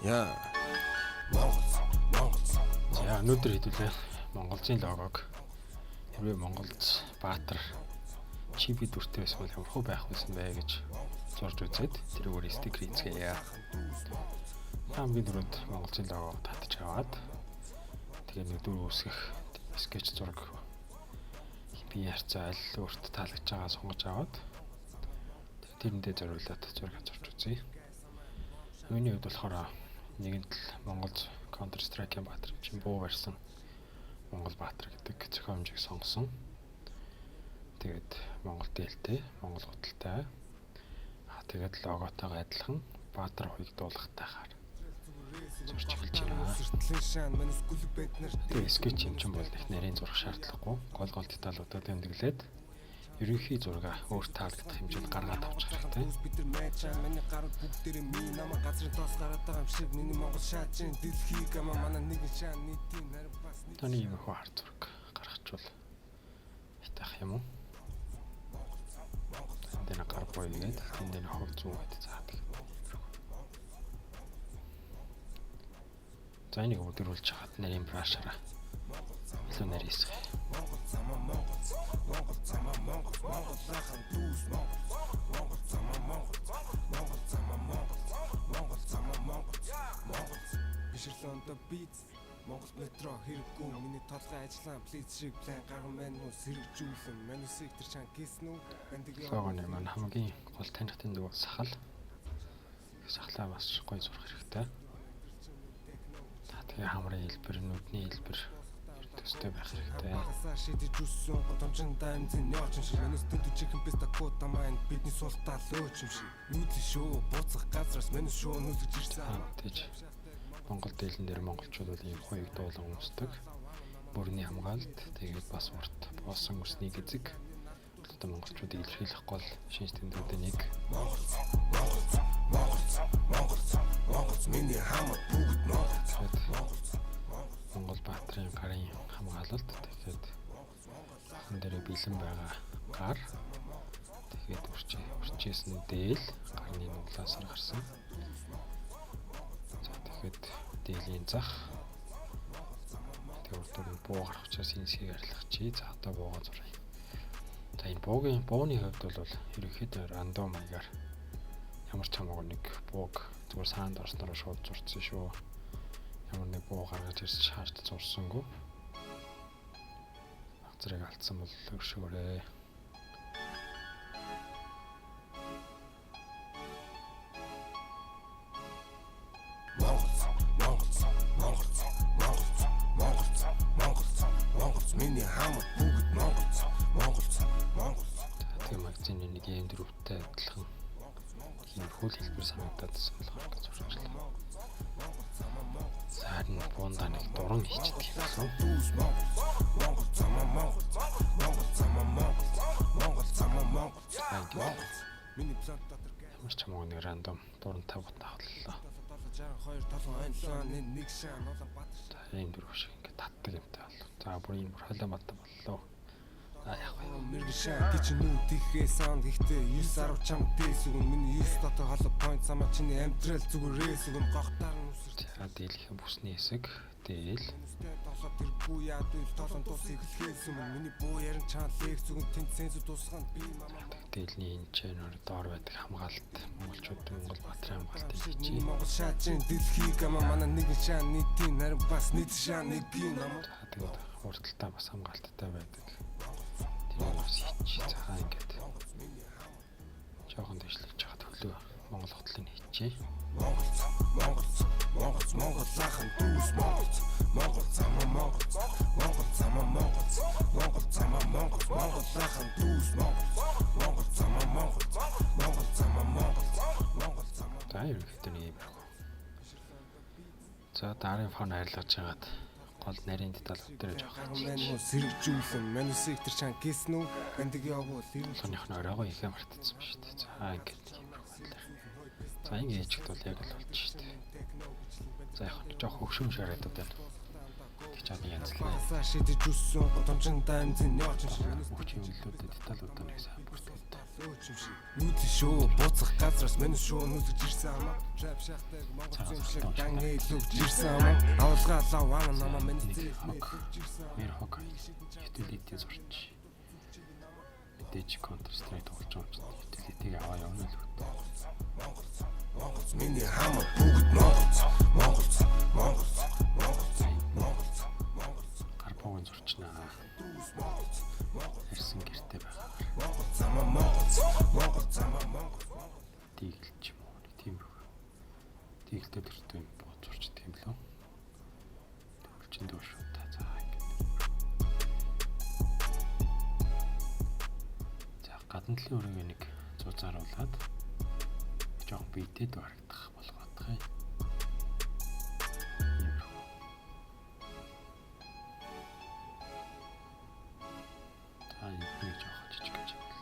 Яа. За өнөөдөр хэдүүлээ Монголын логог хэрвээ Монголд Баатар чиби дүртэй эсвэл хөрхөө байх байсан бай гэж зурж үзээд тэрүүгээр стикер хийцгээе. Хамгийн дөрөнд Монголын логог татж аваад тэгээ нэг дүр үүсгэх скетч зураг би харцаа аль өөрт таалагдж байгаа сонгож аваад тэрэндээ зориулаад зураг зурж үзье. Миний хувьд болохоор нэгэнт л Монгол Counter Strike-ийн Баатар чинь буу барьсан Монгол Баатар гэдэг зохион хэмжээг сонгосон. Тэгээд Монгол дээлтэй, Монгол гуталтай. Тэгээд логотойгоо адилхан Баатар хуйг дуулахтайгаар зурж эхэлж байна. Тэгээд скетч юм чинь бол их нарийн зурх шаардлагагүй. Гол деталуудад тэмдэглээд ерөнхий зураг өөр таалагдах хэмжээнд гаргаад авчих хэрэгтэй. Миний гарууд бүгдээрээ миний намаа газрын тоос гараад байгаа юм шиг миний Монгол шаажин дэлхийг ама манай нэгэн шаан нийтийн нарийн бас таны юм хөө хард зураг гаргачвал хитах юм уу? Тэнд гар боо игээд тэнд хог зүүн байд заадаг. За энийг өдөрүүлж хаад нарийн брашаараа илүү нарийсах. Бишрлонто биц Монгол метро хэрэггүй миний толгой ажиллаа плиз шиг план гарган мэн уу сэргжүүлэн манусыг тэр чан гисэн үү андгийн маань хамгийн гол таних тэмдэг бол сахал. Сахлаа бас гоё зурх хэрэгтэй. Тэгээ хамрын хэлбэр, нүдний хэлбэр төстэй байх хэрэгтэй. Шидэж үссэн годомжин даймзын яоч шиг манус тэнтүжихэн песта кота маань бидний суултаа лөөч юм шиг. Нүдли шүү буцах газраас манус шүү нүзэж ирсэн. Тэгж Монгол дээлэн дээр монголчууд бол ийм хоёуг дуулан өмсдөг. Бүрний хамгаалалт тэгээд бас урт боосон үсний гэзэг. Одоо монголчуудыг илэрхийлэх гол шинж тэмдгүүдийн нэг. Монгол миний хамаг бүгд Монгол Баатрын гарын хамгаалалт тэгэхээр хан дээр бэлэн байгаа гар тэгээд урчээс нь дээл гарны нуглаасаар гарсан. За тэгэхээр дээлийн зах тэгээд урд буу гарах учраас энэ хэсгийг арилгах чи. За одоо буугаа зуръя. За энэ бууны хувьд бол ерөнхийдөө рандом маягаар ямар ч хамаагүй нэг бууг зүгээр саанд орсноор шууд зурцсан шүү. Ямар нэг буу гаргаж ирж хаашд зурсангүй. Багцрыг алдсан бол өршөөрэй. Монгол миний хамаг бүгд Монгол. Тэгээ магазины нэг юм дөрөвтэй адилхан хөл хэлбэр санагдаад болохоор гэж зурчлаа. Сарн бунда нэг дуран хийчихдэг юм байна. Миний план дотор ямар ч хамаагүй нэг рандом дуран тавгад авлаа. 62 толгой нэг шаан улаан Баатар. За энэ дөрөв шиг ингээд татдаг юмтай боллоо. За бүр энэ бүр холио мата боллоо. Яг мэрэгшээ гэж нүдийнхээ саунд ихтэй 9-10 чам дээс үгэн миний 9 дотор холо point самаа чиний амтрал зүгээрээс үгэн гогтаар нь үсэрч. За дийлэх бүсний хэсэг дээл. Толгой тэргүй яадвал толон тус эхлэхээс өмнө миний буу ярин чаан лекц үгэн тэнцэнс тусганд би мамаа. Дээлний энэ чэнэр доор байдаг хамгаалалт монголчууд Монгол Баатрын хамгаалалтыг хийж. Монгол шаажин дэлхийг ама манай нэгэн шаан нийтийн нарийн бас нийт шаан нэгэн намаа. Тэгээд хурдталтаа бас хамгаалттай байдаг. Цахаа ингээд жоохон дэвшлэж чад хөлөө Монгол хотлыг хийчихье. Монгол лахан дүүс Монгол замаа лахан дүүс Монгол замаа. За ерөнхийдөө нэг юм байна. За дарын фон арилгаж хагаад гол нарийн деталууд дээр жоох хийж сэргжүүлэн манусыг тэр чан гисэн үү андиг явуул ирүүлхийнх нь оройгоо ихэ мартчихсан ба шүү дээ. За ингээд юм байна. За ингэ ээжгд бол яг л болж шүү дээ. За яг нь жоох хөвшөм шараад байна. Тэг чад янзлаа. Шидэж үссэн годомжин даймзын яоч шиг хүч хэмжлүүдэд деталууд нэг сайн бүртгэдэг. Нүд шүү буцах газраас минь шүү нүдж ирсэн амаа. Trap шахтаг монгол юм шиг дан хэлж ирсэн амаа. Авалгаа лаваа намаа минь мэр хог ютилитийн сурч. Мэдээж Counter Strike тоглож байгаа юм чинь ютилитийг аваа явна л үү. Монголц миний хамаа бүгд Монголц Гарбогийн зурчнаа. Ирсэн гэртээ байгаа. Дийлч юм уу? Тийм үү. Дийлтэй төртөө бод зурч тийм лөө. Төвлчин дөөш үү та за ингэ. За гадна талын өрөөг нэг зузааруулад жоохон биетэд барагдах болгоодох юм. Энийг жоох жижиг гэж хэллээ.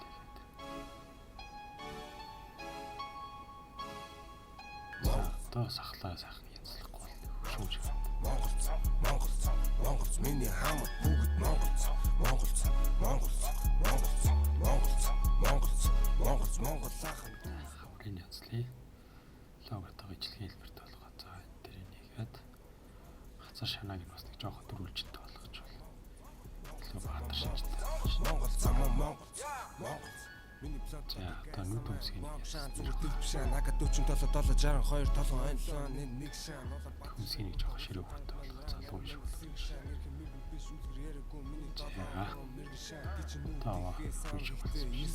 Одоо сахлаа сайхан янзлахгүй шүүж байна. Монголц миний хамаа бүгд Монголц Монгол сайхан хаврын янзлыг логотойгоо ижлэгийн хэлбэрт болгоо. За энэ нэгээд хацар шанааг нь бас нэг жоох дөрвөлжтэй болгож байна. Баатар шинжтэй. Монголц За одоо нүд өмсгийн зүрхтэй биш нага 47 62 толон нэг шан өмсгийн нэг жоох ширээ хөртөө болгоо. Залуу юм шиг болов.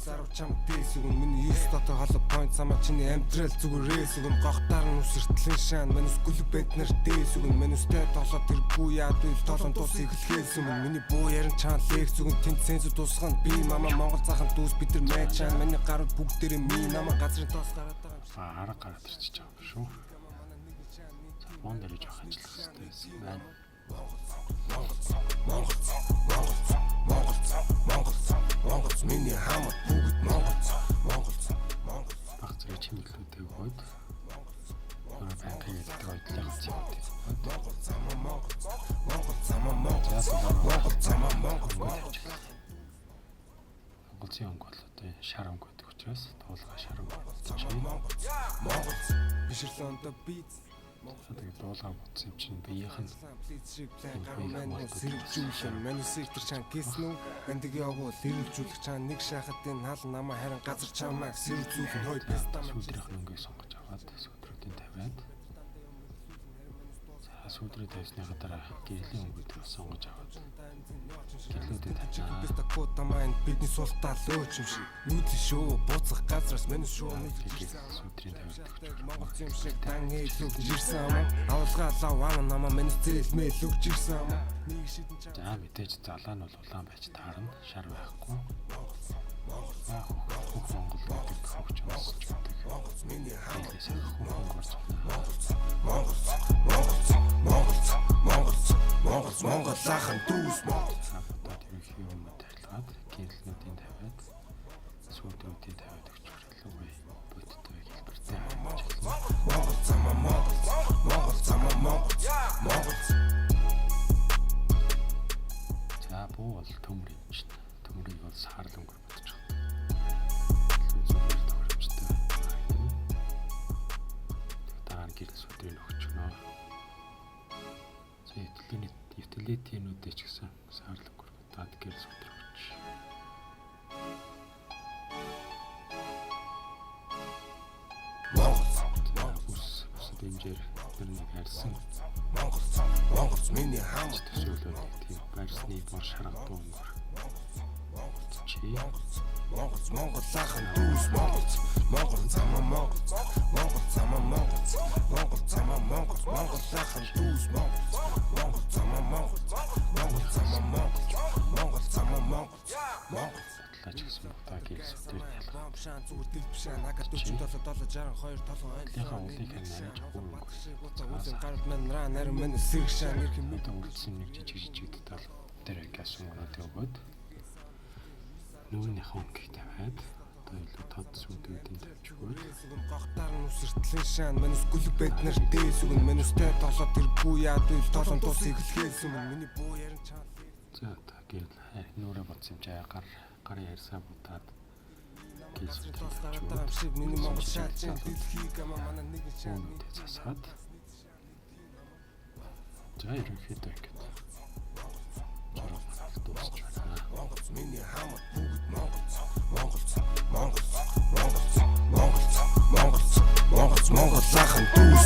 Сарав чам дэсүгэн миний 9 дотор холо point самаа чиний амтрал зүгээрээс үгэн гогтаар нь үсэртлэн шаан манус гүлбэнд нар дэсүгэн манустай толоо тэргүй яад үл толон тус эхлэхээс өмнө миний буу ярин чаан лекц үгэн тэнт сенсүү тусгана би мама Монгол цаахан дүүс бид нар мэчаан миний гарууд бүгдээрээ ми намаа газрын тоос гараад байгаа арга гараад ирчихэж байгаа юм шүү. Моон дээр жоох ажиллах хэрэгтэй байсан байна. Монголц миний хамаа бүгд Монголц баг зэрэг чимэглүүдтэй хойд банкын гэдэг ойдлын хэсэг. Монголын өнгө бол одоо шар өнгө гэдэг учраас дуулга шар өнгө Монголц бишрлонто биц тэгээд дуулга бодсон юм чинь биеийнх нь сэржүүлсэн манусектор чан гиснү бэндэг явуул сэржүүлэх чан нэг шахатын хал намаа харин газар чамаа сэржүүлэн хойд сүүдрийнх нь өнгөө сонгож аваад сүүдрүүдийн тавиад сүүдрүүд тавьсныхаа дараа гэрлийн өнгөд сонгож аваад гэрлүүдээ тавьчихсан. Биста котамайн бидний султаа лөөч юм шиг нүд шүү буцах газраас мэн шүү сүүдрийн тавьдаг. Монгол юм шиг дан хэлж ирсэн юм. Авалгаа лаваа намаа мэн зээлмээ лөгж ирсэн юм. За мэдээж залаа нь бол улаан байж таарна. Шар байхгүй. Монгол гэдэг хөгж өсч гэдэг. Монголц миний хамаа Монгол лахан дүүс Монголц одоо тийм юм тарилгаад гэрэлнүүдийн тавиад сүүдрүүдийн тавиад өгч хүрлээ бодтой хэлбэртэй Монголц за буу бол төмөр юм чинь төмөрийг бол саарл өнгөр бодож байгаа. Гэрэл сүдрийг өгч гэнэ. За ютилитинүүдээ ч гэсэн саарлаг гурвтаад гэрэл сүдрийг өгч. Үс дэмжээр тэр нэг харьсан. Монголц миний хамт төсөөлөд тийм байрсны бор шаргатай өнгөр. Монголц лахан дүүс Монголц замаа Монголц лахан дүүс Монголц замаа Батлаач гэсэн утаа гэрэл сүдрийг ялгаа. шаан зүгээр дэлбш нага 47 62 толон Яхаа уулыг ханаж өнгөр. Үзэн гард манраа нарийн мэн сэрэг шаан нэрхэн Одоо үлдсэн нэг жижиг деталь дээр газ өнгөрөөд өгөөд нүүрний хонгийг тавиад одоо илүү тод сүдүүдийн тавьж өгөөд гогтаар нь үсэртлэн шаан манус гүлбэнд нар дээс үгэн манустай толоо тэргүй яад үл толон тус эхлэхээс өмнө миний буу ярин чаан за одоо гэрэл нүүрээ бодсон юм чаа гарын ярьсаа бутаад Дараа шиг миний Монгол шаачийн дэлхийг ама манай нэгэн шаан засаад. За ерөнхийдөө ингэ. Журам дуусч байна. Монгол миний хамт бүгд Монгол ахын дүүс